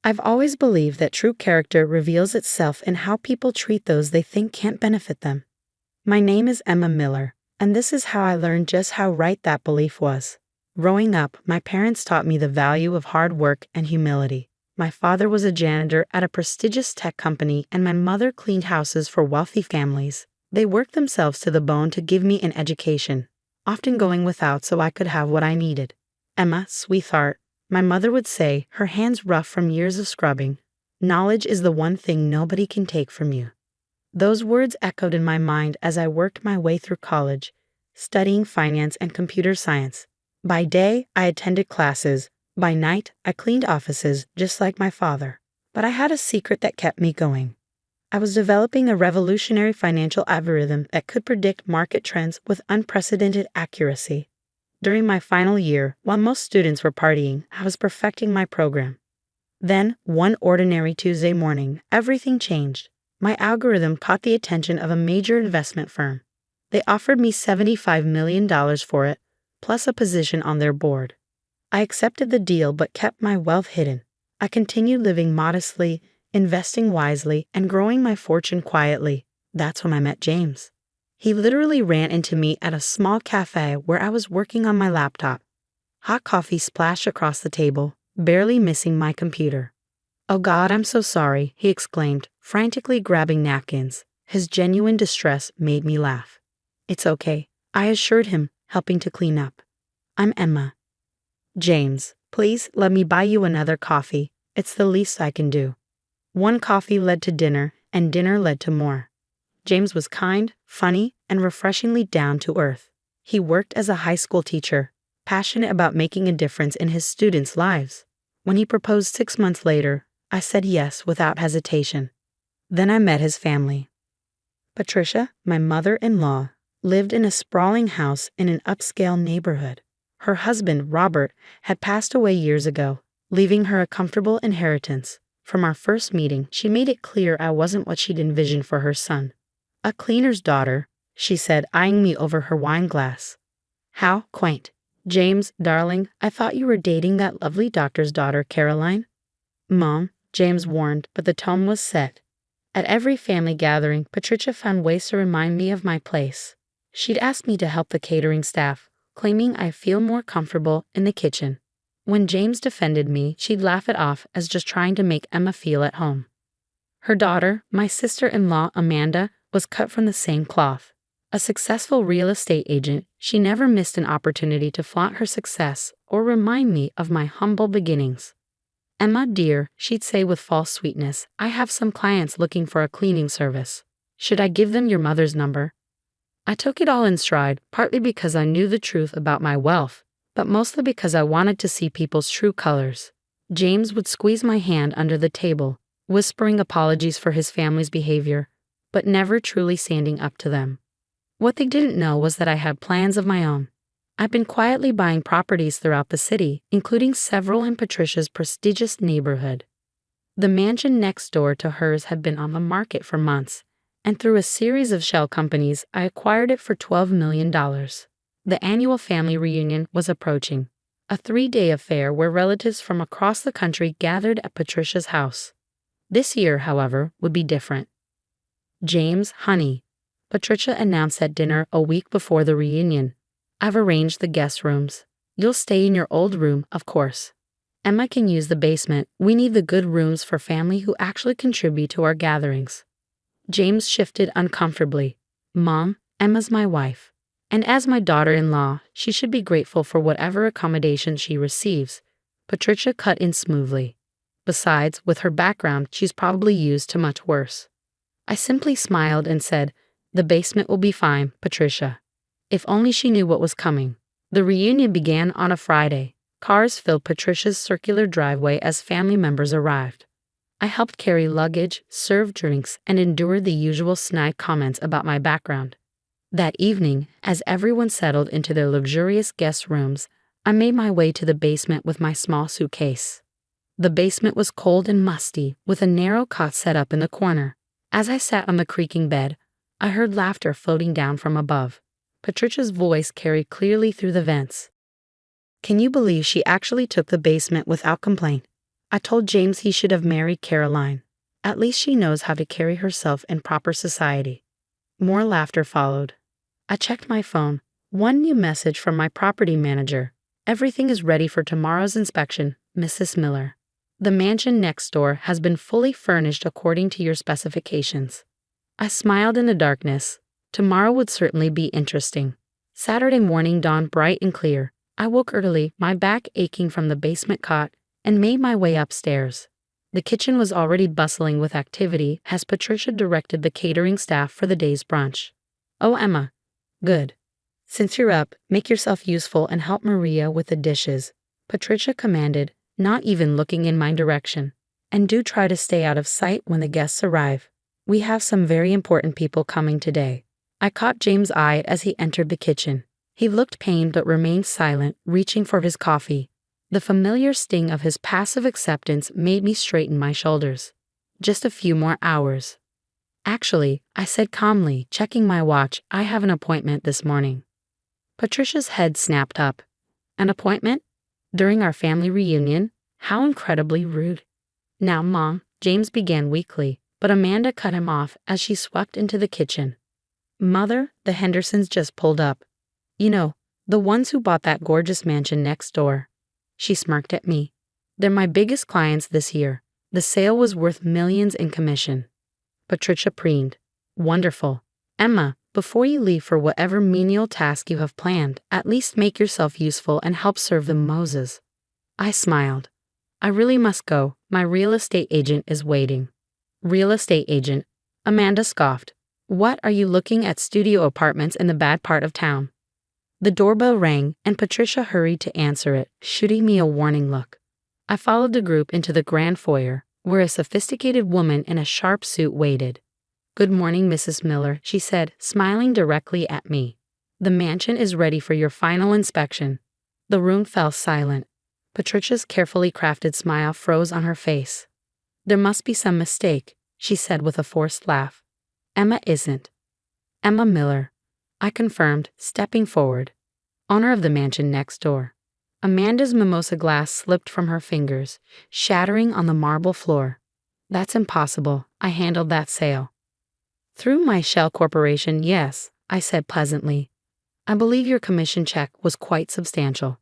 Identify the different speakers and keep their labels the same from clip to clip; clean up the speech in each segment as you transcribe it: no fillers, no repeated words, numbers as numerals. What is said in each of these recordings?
Speaker 1: I've always believed that true character reveals itself in how people treat those they think can't benefit them. My name is Emma Miller, and this is how I learned just how right that belief was. Growing up, my parents taught me the value of hard work and humility. My father was a janitor at a prestigious tech company, and my mother cleaned houses for wealthy families. They worked themselves to the bone to give me an education, often going without so I could have what I needed. Emma, sweetheart, my mother would say, her hands rough from years of scrubbing. Knowledge is the one thing nobody can take from you. Those words echoed in my mind as I worked my way through college, studying finance and computer science. By day, I attended classes. By night, I cleaned offices just like my father. But I had a secret that kept me going. I was developing a revolutionary financial algorithm that could predict market trends with unprecedented accuracy. During my final year, while most students were partying, I was perfecting my program. Then, one ordinary Tuesday morning, everything changed. My algorithm caught the attention of a major investment firm. They offered me $75 million for it, plus a position on their board. I accepted the deal but kept my wealth hidden. I continued living modestly, investing wisely, and growing my fortune quietly. That's when I met James. He literally ran into me at a small cafe where I was working on my laptop. Hot coffee splashed across the table, barely missing my computer. "Oh God, I'm so sorry," he exclaimed, frantically grabbing napkins. His genuine distress made me laugh. "It's okay," I assured him, helping to clean up. "I'm Emma." "James, please let me buy you another coffee. It's the least I can do." One coffee led to dinner, and dinner led to more. James was kind, funny, and refreshingly down to earth. He worked as a high school teacher, passionate about making a difference in his students' lives. When he proposed 6 months later, I said yes without hesitation. Then I met his family. Patricia, my mother-in-law, lived in a sprawling house in an upscale neighborhood. Her husband, Robert, had passed away years ago, leaving her a comfortable inheritance. From our first meeting, she made it clear I wasn't what she'd envisioned for her son. "A cleaner's daughter," she said, eyeing me over her wine glass. "How quaint. James, darling, I thought you were dating that lovely doctor's daughter, Caroline." "Mom," James warned, but the tone was set. At every family gathering, Patricia found ways to remind me of my place. She'd ask me to help the catering staff, claiming I feel more comfortable in the kitchen. When James defended me, she'd laugh it off as just trying to make Emma feel at home. Her daughter, my sister-in-law Amanda, was cut from the same cloth. A successful real estate agent, she never missed an opportunity to flaunt her success or remind me of my humble beginnings. "Emma, dear," she'd say with false sweetness, "I have some clients looking for a cleaning service. Should I give them your mother's number?" I took it all in stride, partly because I knew the truth about my wealth, but mostly because I wanted to see people's true colors. James would squeeze my hand under the table, whispering apologies for his family's behavior, but never truly standing up to them. What they didn't know was that I had plans of my own. I'd been quietly buying properties throughout the city, including several in Patricia's prestigious neighborhood. The mansion next door to hers had been on the market for months, and through a series of shell companies, I acquired it for $12 million. The annual family reunion was approaching, a 3-day affair where relatives from across the country gathered at Patricia's house. This year, however, would be different. "James, honey," Patricia announced at dinner a week before the reunion, "I've arranged the guest rooms. You'll stay in your old room, of course. Emma can use the basement. We need the good rooms for family who actually contribute to our gatherings." James shifted uncomfortably. "Mom, Emma's my wife. And as my daughter-in-law, she should be grateful for whatever accommodation she receives." Patricia cut in smoothly. "Besides, with her background, she's probably used to much worse." I simply smiled and said, "The basement will be fine, Patricia." If only she knew what was coming. The reunion began on a Friday. Cars filled Patricia's circular driveway as family members arrived. I helped carry luggage, serve drinks, and endure the usual snide comments about my background. That evening, as everyone settled into their luxurious guest rooms, I made my way to the basement with my small suitcase. The basement was cold and musty, with a narrow cot set up in the corner. As I sat on the creaking bed, I heard laughter floating down from above. Patricia's voice carried clearly through the vents. "Can you believe she actually took the basement without complaint? I told James he should have married Caroline. At least she knows how to carry herself in proper society. More laughter followed. I checked my phone. One new message from my property manager. Everything is ready for tomorrow's inspection, Mrs. Miller. The mansion next door has been fully furnished according to your specifications. I smiled in the darkness. Tomorrow would certainly be interesting. Saturday morning dawned bright and clear. I woke early, my back aching from the basement cot, and made my way upstairs. The kitchen was already bustling with activity as Patricia directed the catering staff for the day's brunch. "Oh, Emma. Good. Since you're up, make yourself useful and help Maria with the dishes," Patricia commanded, not even looking in my direction. "And do try to stay out of sight when the guests arrive. We have some very important people coming today." I caught James' eye as he entered the kitchen. He looked pained but remained silent, reaching for his coffee. The familiar sting of his passive acceptance made me straighten my shoulders. Just a few more hours. "Actually," I said calmly, checking my watch, "I have an appointment this morning." Patricia's head snapped up. "An appointment? During our family reunion? How incredibly rude." "Now, Mom," James began weakly, but Amanda cut him off as she swept into the kitchen. "Mother, the Hendersons just pulled up. You know, the ones who bought that gorgeous mansion next door." She smirked at me. "They're my biggest clients this year. The sale was worth millions in commission." Patricia preened. "Wonderful. Emma, before you leave for whatever menial task you have planned, at least make yourself useful and help serve the Moses." I smiled. "I really must go. My real estate agent is waiting." "Real estate agent?" Amanda scoffed. "What, are you looking at studio apartments in the bad part of town?" The doorbell rang, and Patricia hurried to answer it, shooting me a warning look. I followed the group into the grand foyer, where a sophisticated woman in a sharp suit waited. "Good morning, Mrs. Miller," she said, smiling directly at me. "The mansion is ready for your final inspection." The room fell silent. Patricia's carefully crafted smile froze on her face. "There must be some mistake," she said with a forced laugh. "Emma isn't." "Emma Miller," I confirmed, stepping forward. "Owner of the mansion next door." Amanda's mimosa glass slipped from her fingers, shattering on the marble floor. "That's impossible. I handled that sale." "Through my shell corporation, yes," I said pleasantly. "I believe your commission check was quite substantial."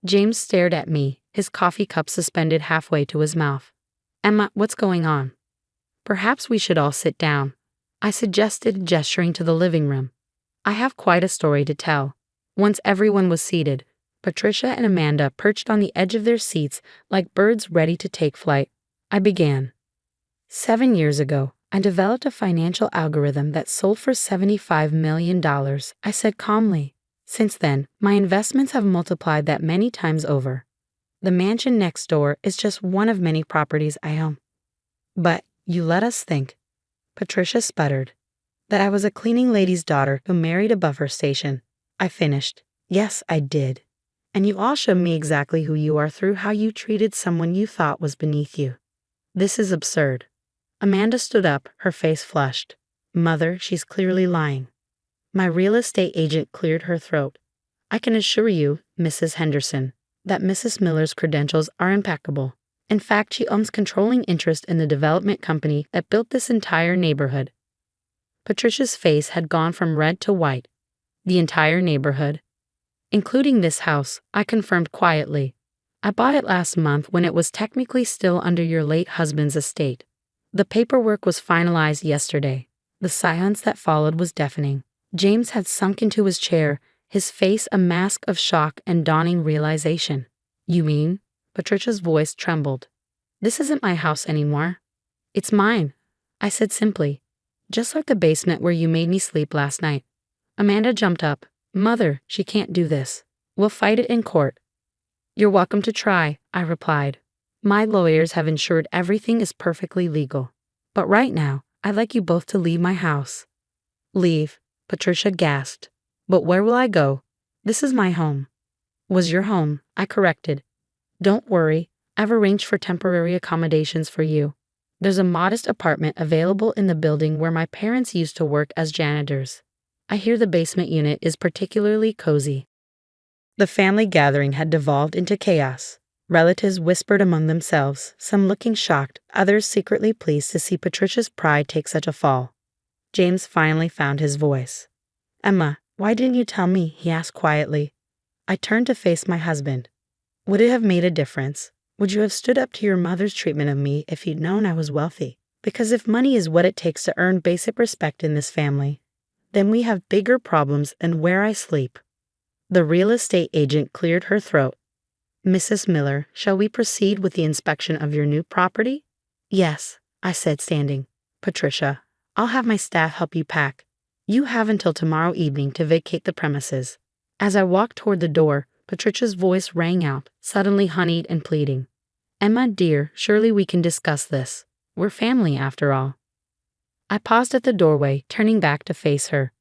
Speaker 1: James stared at me, his coffee cup suspended halfway to his mouth. "Emma, what's going on?" "Perhaps we should all sit down," I suggested, gesturing to the living room. "I have quite a story to tell." Once everyone was seated, Patricia and Amanda perched on the edge of their seats like birds ready to take flight. I began. 7 years ago, I developed a financial algorithm that sold for $75 million, I said calmly. Since then, my investments have multiplied that many times over. The mansion next door is just one of many properties I own. "But you let us think," Patricia sputtered, "that I was a cleaning lady's daughter who married above her station." I finished. "Yes, I did. And you all showed me exactly who you are through how you treated someone you thought was beneath you." "This is absurd." Amanda stood up, her face flushed. "Mother, she's clearly lying." My real estate agent cleared her throat. "I can assure you, Mrs. Henderson, that Mrs. Miller's credentials are impeccable. In fact, she owns controlling interest in the development company that built this entire neighborhood." Patricia's face had gone from red to white. "The entire neighborhood?" "Including this house," I confirmed quietly. "I bought it last month when it was technically still under your late husband's estate. The paperwork was finalized yesterday." The silence that followed was deafening. James had sunk into his chair, his face a mask of shock and dawning realization. "You mean?" Patricia's voice trembled. "This isn't my house anymore." "It's mine," I said simply. "Just like the basement where you made me sleep last night." Amanda jumped up. "Mother, she can't do this. We'll fight it in court." "You're welcome to try," I replied. "My lawyers have ensured everything is perfectly legal. But right now, I'd like you both to leave my house." "Leave?" Patricia gasped. "But where will I go? This is my home." "Was your home," I corrected. "Don't worry, I've arranged for temporary accommodations for you. There's a modest apartment available in the building where my parents used to work as janitors. I hear the basement unit is particularly cozy." The family gathering had devolved into chaos. Relatives whispered among themselves, some looking shocked, others secretly pleased to see Patricia's pride take such a fall. James finally found his voice. "Emma, why didn't you tell me?" he asked quietly. I turned to face my husband. "Would it have made a difference? Would you have stood up to your mother's treatment of me if you'd known I was wealthy? Because if money is what it takes to earn basic respect in this family, then we have bigger problems than where I sleep." The real estate agent cleared her throat. "Mrs. Miller, shall we proceed with the inspection of your new property?" "Yes," I said, standing. "Patricia, I'll have my staff help you pack. You have until tomorrow evening to vacate the premises." As I walked toward the door, Patricia's voice rang out, suddenly honeyed and pleading. "Emma, dear, surely we can discuss this. We're family after all." I paused at the doorway, turning back to face her.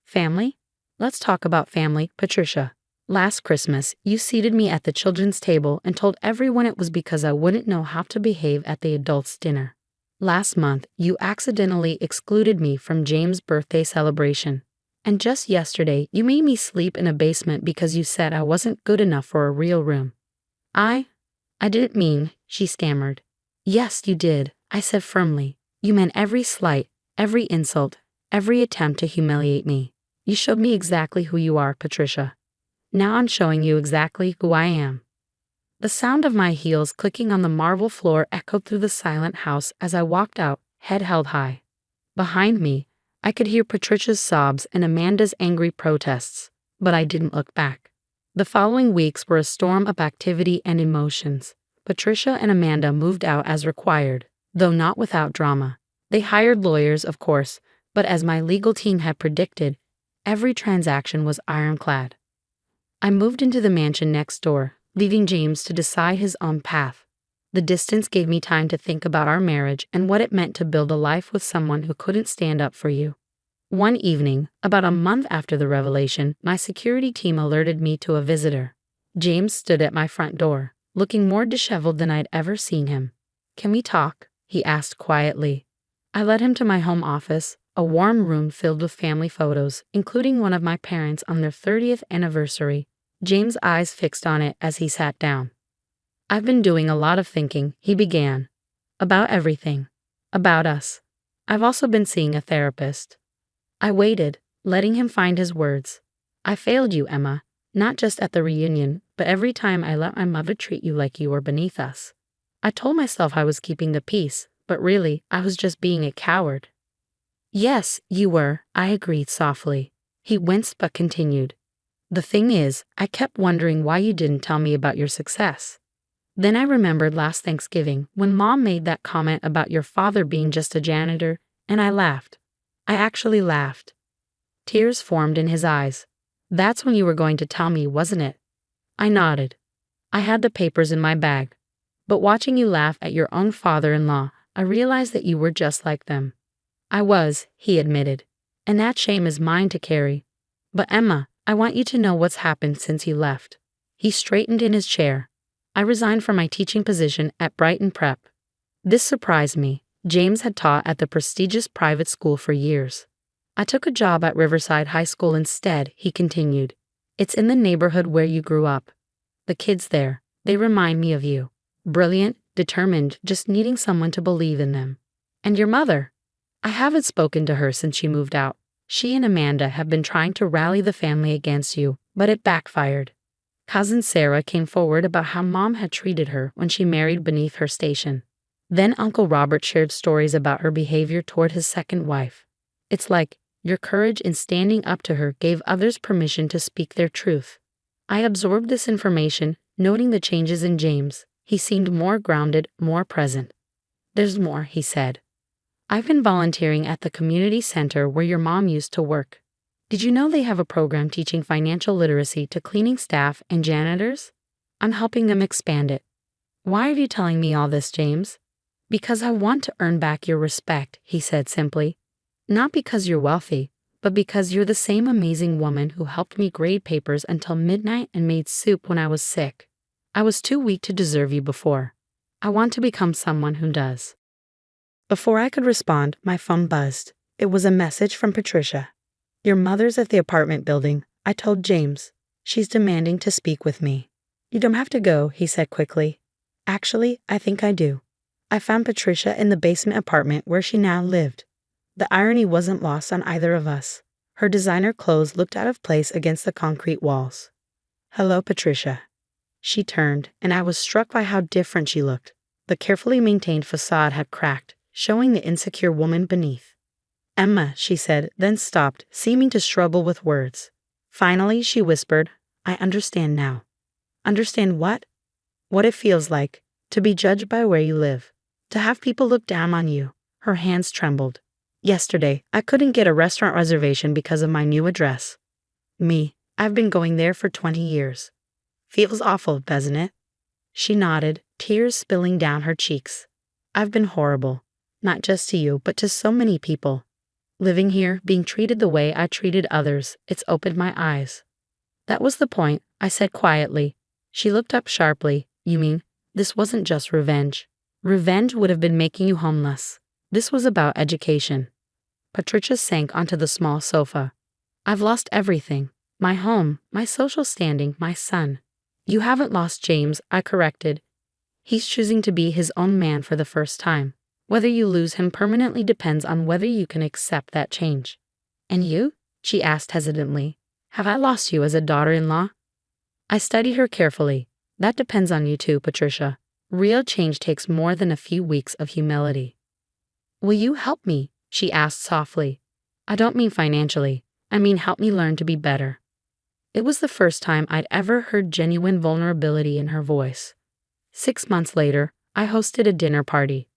Speaker 1: "Family? Let's talk about family, Patricia. Last Christmas, you seated me at the children's table and told everyone it was because I wouldn't know how to behave at the adults' dinner. Last month, you accidentally excluded me from James' birthday celebration. And just yesterday, you made me sleep in a basement because you said I wasn't good enough for a real room." I didn't mean," she stammered. "Yes, you did," I said firmly. "You meant every slight, every insult, every attempt to humiliate me. You showed me exactly who you are, Patricia. Now I'm showing you exactly who I am." The sound of my heels clicking on the marble floor echoed through the silent house as I walked out, head held high. Behind me, I could hear Patricia's sobs and Amanda's angry protests, but I didn't look back. The following weeks were a storm of activity and emotions. Patricia and Amanda moved out as required, though not without drama. They hired lawyers, of course, but as my legal team had predicted, every transaction was ironclad. I moved into the mansion next door, leaving James to decide his own path. The distance gave me time to think about our marriage and what it meant to build a life with someone who couldn't stand up for you. One evening, about a month after the revelation, my security team alerted me to a visitor. James stood at my front door, looking more disheveled than I'd ever seen him. "Can we talk?" he asked quietly. I led him to my home office, a warm room filled with family photos, including one of my parents on their 30th anniversary. James' eyes fixed on it as he sat down. "I've been doing a lot of thinking," he began. "About everything. About us. I've also been seeing a therapist." I waited, letting him find his words. "I failed you, Emma, not just at the reunion, but every time I let my mother treat you like you were beneath us. I told myself I was keeping the peace, but really, I was just being a coward." "Yes, you were," I agreed softly. He winced but continued. "The thing is, I kept wondering why you didn't tell me about your success. Then I remembered last Thanksgiving when Mom made that comment about your father being just a janitor, and I laughed. I actually laughed." Tears formed in his eyes. "That's when you were going to tell me, wasn't it?" I nodded. "I had the papers in my bag. But watching you laugh at your own father-in-law, I realized that you were just like them." "I was," he admitted. "And that shame is mine to carry. But Emma, I want you to know what's happened since you left." He straightened in his chair. "I resigned from my teaching position at Brighton Prep." This surprised me. James had taught at the prestigious private school for years. "I took a job at Riverside High School instead," he continued. "It's in the neighborhood where you grew up. The kids there, they remind me of you. Brilliant, determined, just needing someone to believe in them. And your mother? I haven't spoken to her since she moved out. She and Amanda have been trying to rally the family against you, but it backfired. Cousin Sarah came forward about how Mom had treated her when she married beneath her station. Then Uncle Robert shared stories about her behavior toward his second wife. It's like your courage in standing up to her gave others permission to speak their truth." I absorbed this information, noting the changes in James. He seemed more grounded, more present. "There's more," he said. "I've been volunteering at the community center where your mom used to work. Did you know they have a program teaching financial literacy to cleaning staff and janitors? I'm helping them expand it." "Why are you telling me all this, James?" "Because I want to earn back your respect," he said simply. "Not because you're wealthy, but because you're the same amazing woman who helped me grade papers until midnight and made soup when I was sick. I was too weak to deserve you before. I want to become someone who does." Before I could respond, my phone buzzed. It was a message from Patricia. "Your mother's at the apartment building," I told James. "She's demanding to speak with me." You don't have to go, he said quickly. Actually, I think I do. I found Patricia in the basement apartment where she now lived. The irony wasn't lost on either of us. Her designer clothes looked out of place against the concrete walls. Hello, Patricia. She turned, and I was struck by how different she looked. The carefully maintained facade had cracked, showing the insecure woman beneath. Emma, she said, then stopped, seeming to struggle with words. Finally, she whispered, I understand now. Understand what? What it feels like, to be judged by where you live, to have people look down on you. Her hands trembled. Yesterday, I couldn't get a restaurant reservation because of my new address. I've been going there for 20 years. Feels awful, doesn't it? She nodded, tears spilling down her cheeks. I've been horrible, not just to you, but to so many people. Living here, being treated the way I treated others, it's opened my eyes. That was the point, I said quietly. She looked up sharply. You mean, this wasn't just revenge? Revenge would have been making you homeless. This was about education. Patricia sank onto the small sofa. I've lost everything. My home, my social standing, my son. You haven't lost James, I corrected. He's choosing to be his own man for the first time. Whether you lose him permanently depends on whether you can accept that change. And you? She asked hesitantly. Have I lost you as a daughter-in-law? I studied her carefully. That depends on you too, Patricia. Real change takes more than a few weeks of humility. Will you help me? She asked softly. I don't mean financially. I mean help me learn to be better. It was the first time I'd ever heard genuine vulnerability in her voice. 6 months later, I hosted a dinner party.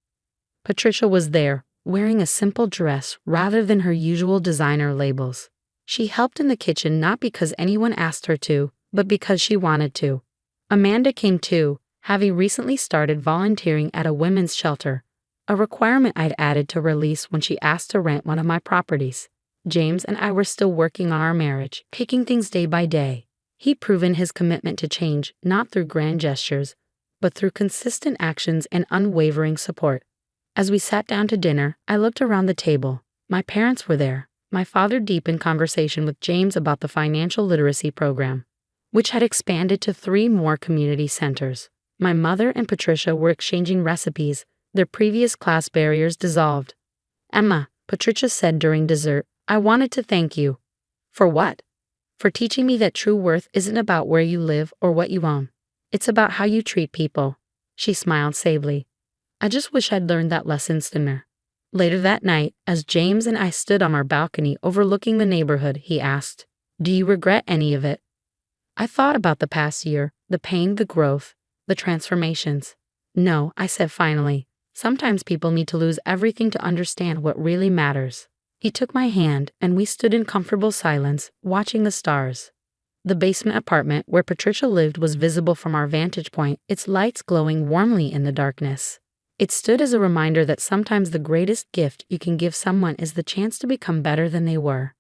Speaker 1: Patricia was there, wearing a simple dress rather than her usual designer labels. She helped in the kitchen not because anyone asked her to, but because she wanted to. Amanda came too, having recently started volunteering at a women's shelter, a requirement I'd added to her lease when she asked to rent one of my properties. James and I were still working on our marriage, taking things day by day. He'd proven his commitment to change not through grand gestures, but through consistent actions and unwavering support. As we sat down to dinner, I looked around the table. My parents were there, my father deep in conversation with James about the financial literacy program, which had expanded to 3 more community centers. My mother and Patricia were exchanging recipes, their previous class barriers dissolved. Emma, Patricia said during dessert, I wanted to thank you. For what? For teaching me that true worth isn't about where you live or what you own. It's about how you treat people. She smiled sadly. I just wish I'd learned that lesson sooner. Later that night, as James and I stood on our balcony overlooking the neighborhood, he asked, Do you regret any of it? I thought about the past year, the pain, the growth, the transformations. No, I said finally. Sometimes people need to lose everything to understand what really matters. He took my hand, and we stood in comfortable silence, watching the stars. The basement apartment where Patricia lived was visible from our vantage point, its lights glowing warmly in the darkness. It stood as a reminder that sometimes the greatest gift you can give someone is the chance to become better than they were.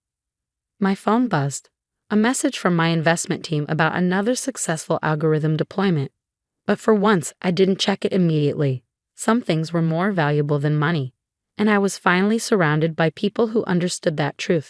Speaker 1: My phone buzzed. A message from my investment team about another successful algorithm deployment. But for once, I didn't check it immediately. Some things were more valuable than money, and I was finally surrounded by people who understood that truth.